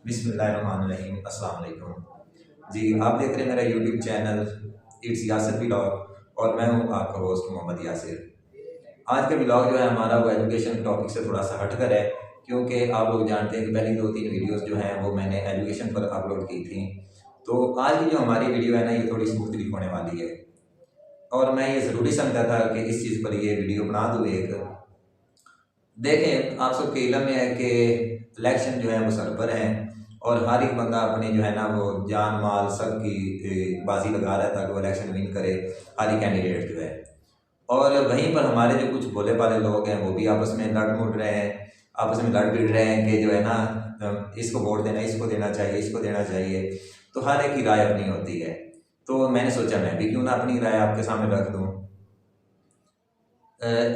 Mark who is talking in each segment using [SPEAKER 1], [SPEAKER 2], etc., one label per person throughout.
[SPEAKER 1] बिस्मिल्लाहिर्रहमानिर्रहीम। अस्सलाम वालेकुम जी। आप देख रहे हैं मेरा YouTube channel it's Yasir vlog और मैं हूँ आपका होस्ट मोहम्मद यासिर। आज का व्लॉग जो है हमारा वो एजुकेशन टॉपिक से थोड़ा सा हटकर है, क्योंकि आप लोग जानते हैं कि पहली 2-3 वीडियोस जो हैं वो मैंने एजुकेशन पर अपलोड की थी। तो आज की जो हमारी वीडियो है ना, ये थोड़ी सी मुख्तलिफ होने वाली है और मैं ये ज़रूरी समझा था कि इस चीज़ पर ये वीडियो बना दूँ। एक देखें, आप सबके इल्म में है कि इलेक्शन जो है वो सर पर है और हर एक बंदा अपनी जो है ना वो जान माल सब की बाजी लगा रहा है ताकि वो इलेक्शन विन करे, हर एक कैंडिडेट जो है। और वहीं पर हमारे जो कुछ भोले भाले लोग हैं वो भी आपस में लड़ मुड़ रहे हैं, आपस में लड़ भिड़ रहे हैं कि जो है ना इसको वोट देना, इसको देना चाहिए, इसको देना चाहिए। तो हर एक की राय अपनी होती है। तो मैंने सोचा मैं भी क्यों ना अपनी राय आपके सामने रख दूँ।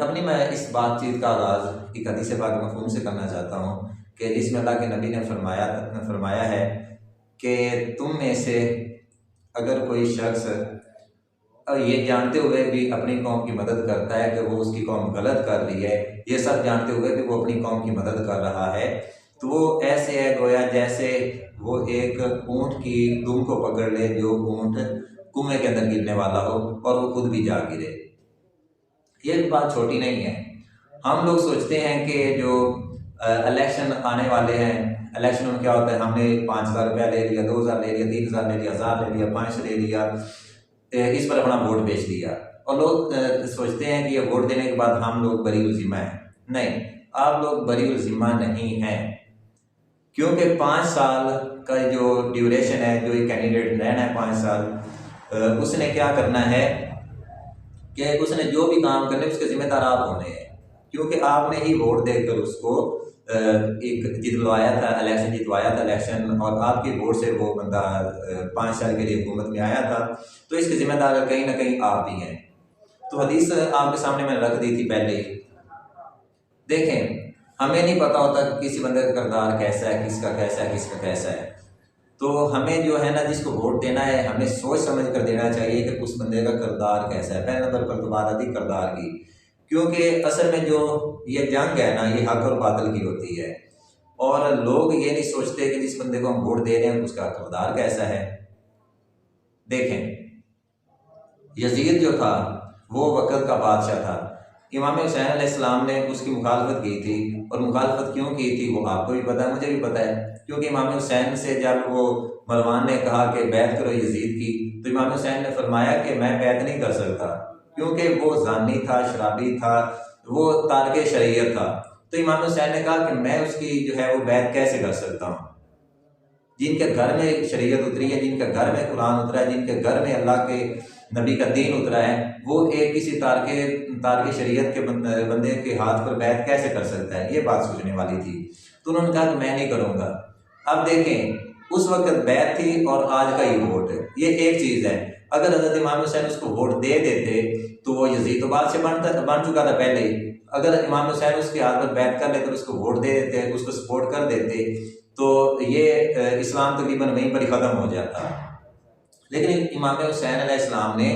[SPEAKER 1] अपनी मैं इस बातचीत का आगाज़ एक हदीस पाक मफ़हूम से करना चाहता हूँ कि जिसमें अल्लाह के नबी ने फरमाया है कि तुम में से अगर कोई शख्स ये जानते हुए भी अपनी कौम की मदद करता है कि वो उसकी कौम गलत कर रही है, ये सब जानते हुए भी वो अपनी कौम की मदद कर रहा है, तो वो ऐसे है गोया जैसे वो एक ऊँट की दुम को पकड़ ले जो ऊँट कुएं के अंदर गिरने वाला हो और वो खुद भी जा गिरे। ये बात छोटी नहीं है। हम लोग सोचते हैं कि जो इलेक्शन आने वाले हैं, इलेक्शन में क्या होता है, हमने 5,000 रुपया ले लिया, 2,000 ले लिया, 3,000 ले लिया, 1,000 ले लिया, 500 ले लिया, इस पर अपना वोट बेच दिया और लोग सोचते हैं कि ये वोट देने के बाद हम लोग बरी ज़िम्मा हैं। नहीं, आप लोग बरी ज़िम्मा नहीं हैं, क्योंकि 5 साल का जो ड्यूरेशन है, जो एक कैंडिडेट रहना है 5 साल, उसने क्या करना है कि उसने जो भी काम करने उसके जिम्मेदार आप होने हैं, क्योंकि आपने ही वोट देकर उसको एक जितवाया था, इलेक्शन जितवाया था इलेक्शन, और आपके वोट से वो बंदा 5 साल के लिए हुकूमत में आया था। तो इसके जिम्मेदार कहीं ना कहीं आप ही हैं। तो हदीस आपके सामने मैंने रख दी थी पहले ही। देखें, हमें नहीं पता होता कि किसी बंदे का किरदार कैसा है, किसका कैसा है, किसका कैसा है। तो हमें जो है ना, जिसको वोट देना है, हमें सोच समझ कर देना चाहिए कि उस बंदे का किरदार कैसा है। पहले नंबर पर तो बात आती किरदार की, क्योंकि असल में जो ये जंग है ना, ये हक और बातिल की होती है और लोग ये नहीं सोचते कि जिस बंदे को हम वोट दे रहे हैं उसका किरदार कैसा है। देखें, यजीद जो था वो वक़्त का बादशाह था। इमाम हुसैन अलैहिस्सलाम ने उसकी मुखालफत की थी, और मुखालफत क्यों की थी वो आपको भी पता है, मुझे भी पता है। क्योंकि इमाम हुसैन से जब वो मरवान ने कहा कि बैत करो यजीद की, तो इमाम हुसैन ने फरमाया कि मैं बैत नहीं कर सकता, क्योंकि वो जानी था, शराबी था, वो तारके शरीयत था। तो इमाम हुसैन ने कहा कि मैं उसकी जो है वो बैत कैसे कर सकता हूँ। जिनके घर में शरीयत उतरी है, जिनके घर में कुरान उतरा है, जिनके घर में अल्लाह के नबी का दीन उतरा है, वो एक किसी तारके शरीयत के बंदे के हाथ पर बैत कैसे कर सकता है। ये बात सोचने वाली थी। तो उन्होंने कहा कि मैं नहीं करूँगा। अब देखें, उस वक्त बैत थी और आज का ये वोट है, ये एक चीज़ है। अगर हज़रत इमाम हुसैन उसको वोट दे देते तो वो यजीद तो बाद से बन चुका था पहले ही। अगर इमाम हुसैन उसके हाथ पर बैत कर लेते, उसको वोट दे देते, उसको सपोर्ट कर देते, तो ये इस्लाम तकरीबन वहीं पर ही ख़त्म हो जाता। लेकिन इमाम हुसैन अलैहिस्सलाम ने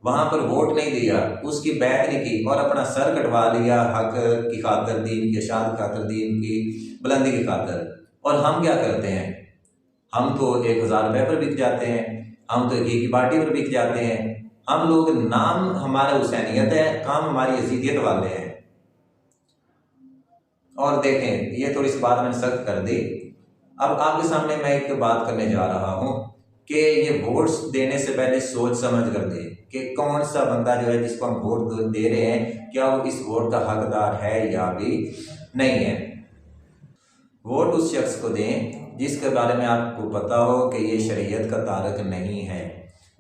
[SPEAKER 1] वहाँ पर वोट नहीं दिया, उसकी बैत नहीं की और अपना सर कटवा लिया हक की खातर, दीन की इशाअत की खातर, दीन की बुलंदी की खातर। और हम क्या करते हैं, हम तो 1,000 रुपये पर बिक जाते हैं, हम तो घी की बाटी पर बिक जाते हैं। हम लोग, नाम हमारा हुसैनियत है, काम हमारी यजीदियत वाले हैं। और देखें, ये थोड़ी सी बात मैंने सख्त कर दी। अब आपके सामने मैं एक बात करने जा रहा हूँ कि ये वोट्स देने से पहले सोच समझ कर दे कि कौन सा बंदा जो है जिसको हम वोट दे रहे हैं, क्या वो इस वोट का हकदार है या भी नहीं है। वोट उस शख्स को दें जिसके बारे में आपको पता हो कि ये शरीयत का तारक नहीं है,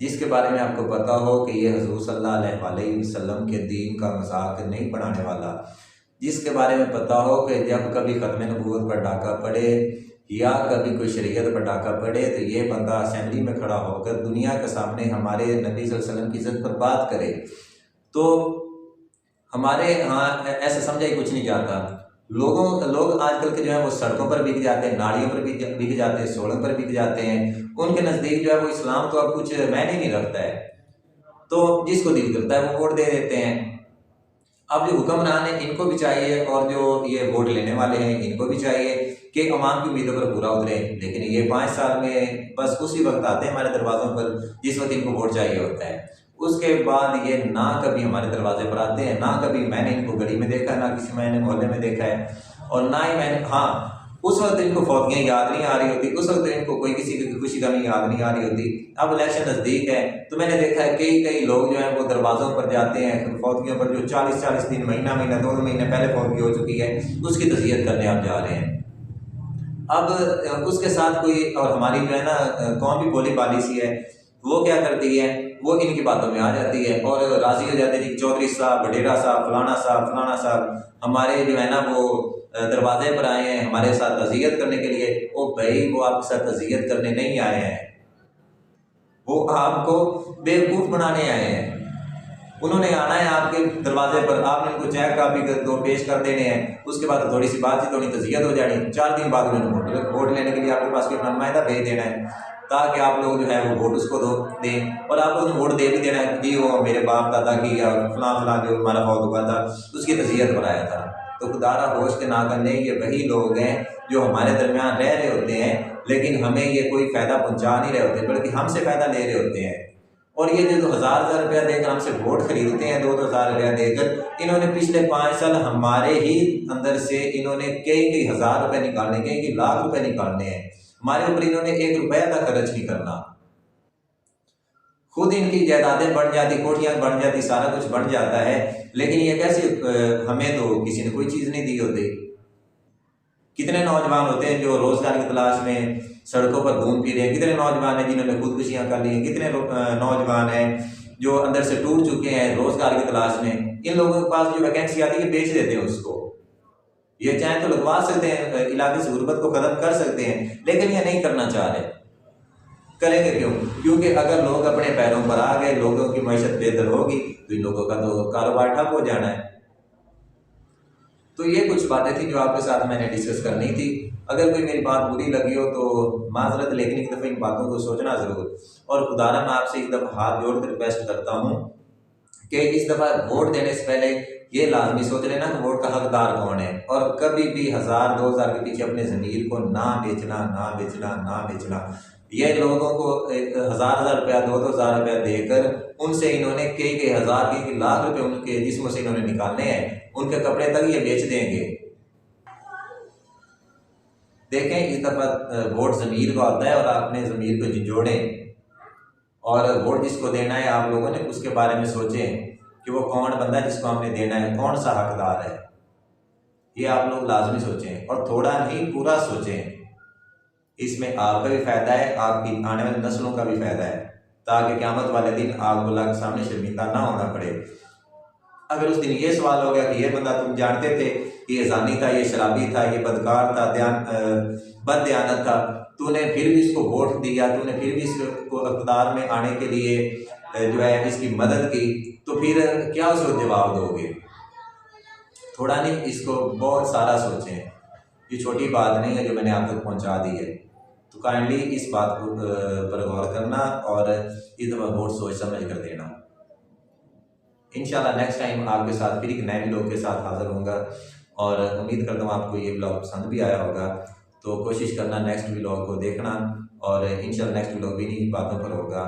[SPEAKER 1] जिसके बारे में आपको पता हो कि ये हुज़ूर सल्लल्लाहु अलैहि वसल्लम के दीन का मजाक नहीं बनाने वाला, जिसके बारे में पता हो कि जब कभी ख़त्म नबूवत पर डाका पड़े या कभी कोई शरीयत पर डाका पड़े तो ये बंदा असेंबली में खड़ा होकर दुनिया के सामने हमारे नबी सल्लल्लाहु अलैहि वसल्लम की इज़्ज़त पर बात करे। तो हमारे यहाँ ऐसा समझा ही कुछ नहीं जाता। लोग आजकल के जो है वो सड़कों पर बिक जाते हैं, नालियों पर बिक जाते हैं, सोलंग पर बिक जाते हैं। उनके नज़दीक जो है वो इस्लाम तो अब कुछ मायने नहीं रखता है, तो जिसको दिल करता है वो वोट दे देते हैं। अब जो हुक्मरान है इनको भी चाहिए और जो ये वोट लेने वाले हैं इनको भी चाहिए कि अवाम की उम्मीदों पर पूरा उतरे। लेकिन ये 5 साल में बस उसी वक्त आते हैं हमारे दरवाज़ों पर जिस वक्त इनको वोट चाहिए होता है। उसके बाद ये ना कभी हमारे दरवाजे पर आते हैं, ना कभी मैंने इनको गली में देखा है, ना किसी मैंने मोहल्ले में देखा है, और ना ही मैंने, हाँ उस वक्त इनको फौतियाँ याद नहीं आ रही होती, उस वक्त इनको कोई किसी की खुशी गमी याद नहीं आ रही होती। अब इलेक्शन नज़दीक है तो मैंने देखा है कई लोग जो हैं वो दरवाज़ों पर जाते हैं, फौतियों पर जो 40-40 दिन, महीना 2 महीने पहले फौतगी हो चुकी है उसकी तज़ियत करने आप जा रहे हैं। अब उसके साथ कोई, और हमारी जो है ना कौन भी बोली बाली सी है, वो क्या करती है, वो इनकी बातों में आ जाती है और राज़ी हो जाते हैं कि चौधरी साहब, बडेरा साहब, फलाना साहब हमारे जो है ना वो दरवाजे पर आए हैं हमारे साथ तज़ियत करने के लिए। ओ भाई, वो आपके साथ तज़ियत करने नहीं आए हैं, वो आपको बेवकूफ़ बनाने आए हैं। उन्होंने आना है आपके दरवाजे पर, आपने उनको चेक कापी दो पेश कर देने हैं, उसके बाद थोड़ी सी बातचीत होनी, तज़ियत हो जानी, 4 दिन बाद उन्होंने वोट लेने के लिए आपके पास कोई नुमाइंदा भेज देना है ताकि आप लोग जो है वो वोट उसको दें, और आप लोगों ने वोट दे भी देना है कि वो मेरे बाप दादा की या फलां जो हमारा फौत हुआ था उसकी तज़ियत बनाया था। तो खुदारा होश के ना करने, ये वही लोग हैं जो हमारे दरमियान रह रहे होते हैं लेकिन हमें ये कोई फ़ायदा पहुँचा नहीं रहे होते, बल्कि हमसे फ़ायदा ले रहे होते हैं। और ये जो 1000 रुपया देकर हमसे वोट खरीदते हैं, 2-2 हज़ार रुपया देकर, इन्होंने पिछले 5 साल हमारे ही अंदर से इन्होंने कई हज़ार रुपये निकालने, कई लाख रुपए निकालने हैं। हमारे ऊपर इन्होंने 1 रुपया तक खर्च नहीं करना। खुद इनकी जायदादें बढ़ जाती, कोठियाँ बढ़ जाती, सारा कुछ बढ़ जाता है, लेकिन ये कैसे, हमें तो किसी ने कोई चीज़ नहीं दी होती। कितने नौजवान होते हैं जो रोज़गार की तलाश में सड़कों पर घूम फिर रहे हैं, कितने नौजवान हैं जिन्होंने खुदकुशियाँ कर ली हैं, कितने नौजवान हैं जो अंदर से टूट चुके हैं रोज़गार की तलाश में। इन लोगों के पास जो वैकेंसी आती है बेच देते हैं उसको। ये चाहे तो लगवा सकते हैं, इलाके से गुर्बत को ख़त्म कर सकते हैं, लेकिन ये नहीं करना चाह रहे। करेंगे क्यों? क्योंकि अगर लोग अपने पैरों पर आ गए, लोगों की मईशत बेहतर होगी तो इन लोगों का तो कारोबार ठप हो जाना है। तो ये कुछ बातें थी जो आपके साथ मैंने डिस्कस करनी थी। अगर कोई मेरी बात बुरी लगी हो तो माजरत, लेकिन एक दफ़ा इन बातों को सोचना ज़रूर। और खुदारा मैं आपसे एक दफ़ा हाथ जोड़ कर रिक्वेस्ट करता हूँ कि इस दफ़ा वोट देने से पहले ये लाजमी सोच लेना कि वोट का हकदार कौन है, और कभी भी 1000-2000 के पीछे अपने ज़मीर को ना बेचना। ये लोगों को 1000 रुपया, 2-2 हज़ार रुपया देकर उनसे इन्होंने कई हज़ार, कई लाख रुपए उनके जिस्मों से इन्होंने निकालने हैं, उनके कपड़े तक ये बेच देंगे। देखें, इस दफ़ा वोट ज़मीर को आता है और अपने ज़मीर को झंझोड़ें, और वोट जिसको देना है आप लोगों ने उसके बारे में सोचें कि वो कौन बंदा जिसको हमने देना है, कौन सा हकदार है। ये आप लोग लाजमी सोचें, और थोड़ा नहीं पूरा सोचें। इसमें आपका भी फ़ायदा है, आपकी आने वाली नस्लों का भी फ़ायदा है, ताकि क़यामत वाले दिन आपको अल्लाह के सामने शर्मिंदा ना होना पड़े। अगर उस दिन ये सवाल हो गया कि ये बंदा तुम जानते थे कि ये ज़ानी था, ये शराबी था, ये बदकार था, बददयानत था, तूने फिर भी इसको वोट दिया, तूने फिर भी इसको इक़्तिदार में आने के लिए जो है इसकी मदद की, तो फिर क्या उसको जवाब दोगे? थोड़ा नहीं, इसको बहुत सारा सोचें। ये छोटी बात नहीं है जो मैंने आप तक पहुंचा दी है। तो काइंडली इस बात को पर गौर करना और इस दफ़ा वोट सोच समझ कर देना। इंशाल्लाह नेक्स्ट टाइम आपके साथ फिर एक नए व्लॉग के साथ हाज़िर होऊंगा, और उम्मीद करता हूँ आपको ये व्लॉग पसंद भी आया होगा। तो कोशिश करना नेक्स्ट व्लॉग को देखना, और इंशाल्लाह नेक्स्ट व्लॉग भी इन्हीं बातों पर होगा।